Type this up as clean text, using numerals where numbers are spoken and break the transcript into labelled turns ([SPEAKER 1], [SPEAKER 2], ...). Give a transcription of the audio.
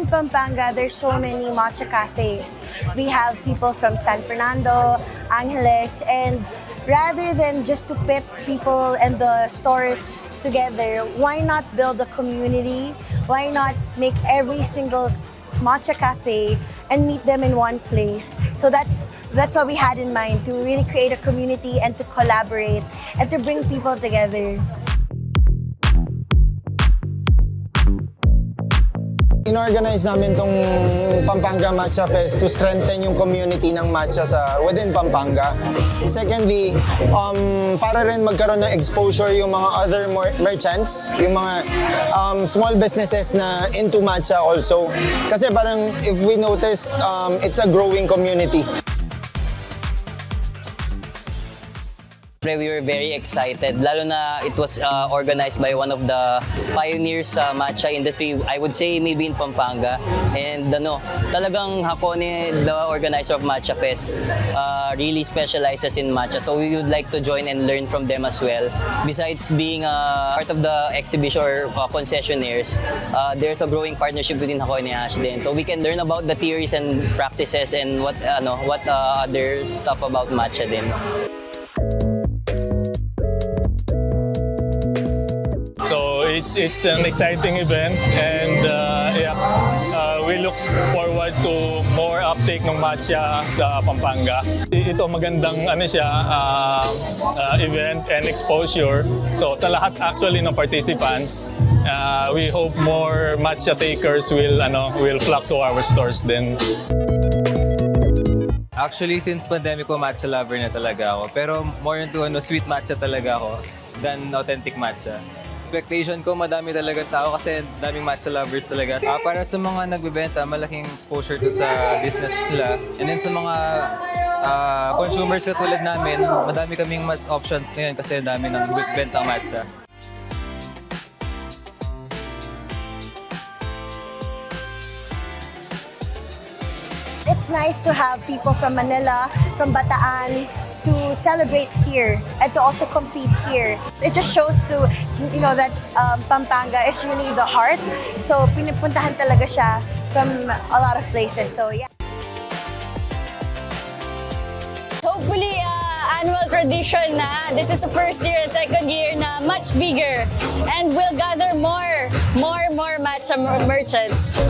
[SPEAKER 1] Pampanga, there's so many matcha cafes. We have people from San Fernando, Angeles, and rather than just to pit people and the stores together, why not build a community? Why not make every single matcha cafe and meet them in one place? So that's what we had in mind, to really create a community and to collaborate and to bring people together.
[SPEAKER 2] Inorganize namin tong Pampanga Matcha Fest to strengthen yung community ng matcha within Pampanga. Secondly, para rin magkaroon ng exposure yung mga other merchants, yung mga small businesses na into matcha also. Kasi parang if we notice, it's a growing community.
[SPEAKER 3] We were very excited, lalo na it was organized by one of the pioneers sa matcha industry, I would say maybe in Pampanga. And talagang Hakone, the organizer of Matcha Fest, really specializes in matcha. So we would like to join and learn from them as well. Besides being part of the exhibition or concessionaires, there's a growing partnership within Hakone Hash din. So we can learn about the theories and practices and what other stuff about matcha din.
[SPEAKER 4] So it's an exciting event, and we look forward to more uptake ng matcha sa Pampanga. Ito magandang event and exposure. So sa lahat actually ng participants, we hope more matcha takers will flock to our stores din.
[SPEAKER 5] Actually, since pandemic ko, matcha lover na talaga ako. Pero more into sweet matcha talaga ako than authentic matcha. Expectation ko, madami talaga tao kasi daming matcha lovers talaga. Para sa mga nagbebenta, malaking exposure to sa business nila. And then sa mga consumers katulad namin, madami kaming mas options ngayon kasi dami ng bentang matcha.
[SPEAKER 1] It's nice to have people from Manila, from Bataan, to celebrate here and to also compete here. It just shows that Pampanga is really the heart. So pinupuntahan talaga siya from a lot of places. So yeah.
[SPEAKER 6] Hopefully, annual tradition na. This is the first year and second year na much bigger, and we'll gather more matcha merchants.